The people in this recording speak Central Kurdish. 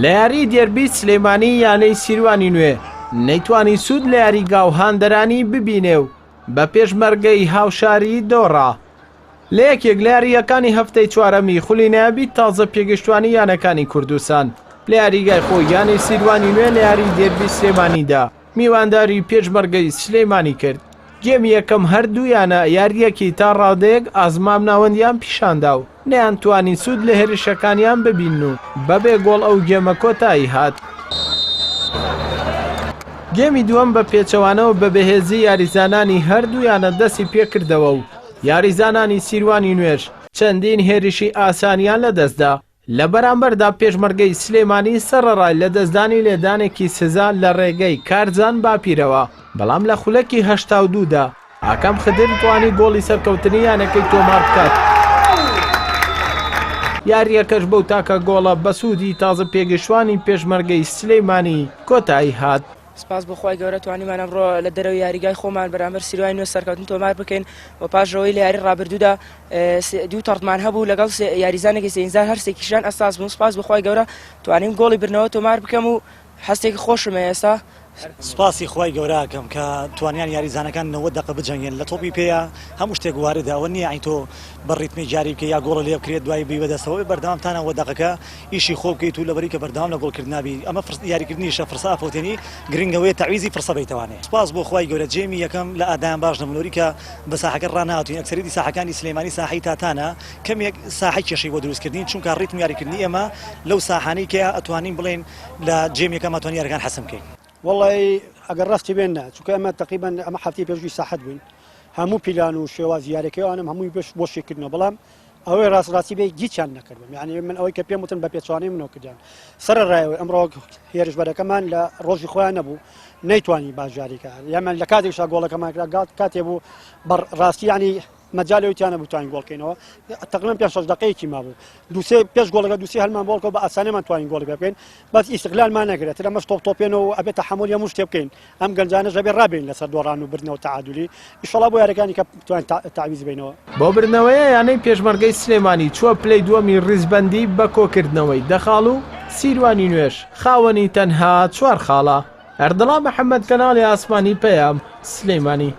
لە یاری دێربی سلێمانی یانەی سیروانی نوێ نەیتوانی سوود لە یاریگا و هاندەرانی ببینێ و بە پێشمەرگەی هاوشاری دۆڕا. لە یەکێک لە یاریەکانی هەفتەی چوارەمی خولی نایابی تازە پێگەشتوانی یانەکانی کوردستان لە یاریگای خۆی یانەی سیروانی نوێ لە یاری دێربی سلێمانیدا میوانداری پێشمەرگەی سلێمانی کرد. گێمی یەکەم هەردوویانە یاریەکی تا ڕادەیەک ئازمام ناوەندیان پیشاندا و نەیان توانی سوود لە هێرشەکانیان ببین و بەبێ گۆڵ ئەو گێمە کۆتایی هات. گێمی دووەم بە پێچەوانەوە بە بەهێزی یاریزانانی هەردوویانە دەستی پێکردەوە و یاریزانانی سیروانی نوێژ چەندین هێرشی ئاسانیان لەدەستدا. لە بەرامبەردا پێشمەرگەی سلێمانی سەرڕای لە دەستدانی لێدانێکی سزا لە ڕێگەی کارزان باپیرەوە، بەڵام لە خولەکی 82دا ئاکام خدر توانی گۆڵی سەرکەوتنی یانەکەی تۆمار بکات. یاریەکەش بەو تاکە گۆڵە بە سوودی تازە پێگەشتوانی پێشمەرگەی سلێمانی کۆتایی هات. سپاس بەخوای گەورە توانیمان ئەمڕۆ لە دەرەوەی یاریگای خۆمان بەرامبەر سیروانی نوێ سەرکەوتن تۆمار بکەین و پاشەوەی لە یاری ڕابردوودا دوو تەڕتمان هەبوو لەگەڵ یاریزانێکی سێنزار هەرسێکیشان ئەساس بوون. سپاس بەخوای گەورە توانیم گۆڵی برنەوە تۆمار بکەم و هەستێکی خۆشمە ئێستا. سپاسی خی گەوراکەم کە توانیان یاریزانەکان 90 دقیقە بجەنگێن لە تۆپی پێەیە هەموو شتێک واردە ئەوە نییە ئەین تۆ بەڕیتمی جاری بکە یا گۆڵ لێ بکرێت دوای بی بەدەستەوەی بەردەوامتانە 90 دقیقەکە ئیشی خۆ بکەیت و لەبەری کە بەردەوام لە گۆڵکردنابی ئەمە یاریکردنیشە فرسا ئەفۆتێنی گرنگەوەی تەعویزی فرسە بیتوانێت. سپاس بۆ خی گەورە جێمی یەکەم لە ئادایان باش نەمنۆری کە بە ساحەکە ڕناهاتوین ئەکسەریتی ساحەکانی سلێمانی ساحەی تاتانە کەمێک ساحەی کێشەی بۆ دروستکردنی چونکە ڕیتم یاریکردنی ئێمە لەو ساحانەی کە ئەتوانین بڵێن لە جێمی یەکەم ئەتوانین یاریەکان حەسم بکەین. والله ئەگەر ڕاستی بێنە چونکە ئەمە تقریبا ئەمە هەفتی پێشوی ساحەت بووین هەموو پیلان و شێواز یاریەکەیانم هەمووی بەش بۆ شێکردنەوە بەڵام ئەوەی ڕاستی بێ گیچیان نەکردم یعنی من ئەوەی کە پێم وتن بە پێچوانەی منەوە کردیان سەرڕایەوە ئەمڕۆ هێرشبەرەکەمان لە ڕۆژی خۆیان نەبوو نەیتوانی باژاریکە یامان لە کاتێکشا گۆڵەکەمان کرا کاتێ بوو بەڕاستی ینی مەجالەوەیانە بتوانین گۆڵکەینەوە تقریبا 5 دقیقەیەکی مابوو دووسێ پێش گۆڵەکە دووسێ هەلمان بۆڵکە بە ئاسانیمان توانین گۆڵ بکەین بەس ئیستقلالمان نەگرێت لەمەش تۆپێنەوە ئەبێتە هەموو هەموو شتێ بکەین ئەم گەنجانەش ئەبێ ڕابین لەسەر دۆڕان و برنەوە تەعادولی ئیشەڵا بۆ یاریەکانی کە توانین تەعویز بینەوە. بۆ برنەوەیە یانەی پێشمەرگەی سلێمانی چووە پلەی دووەمی ڕیزبەندی بە کۆکردنەوەی دەخاڵ و سیروانی نوێژ خاوەنی تەنها 4 خاڵە. ئەردەڵا محەممەد کەناڵی ئاسمانی پەیام سلێمانی.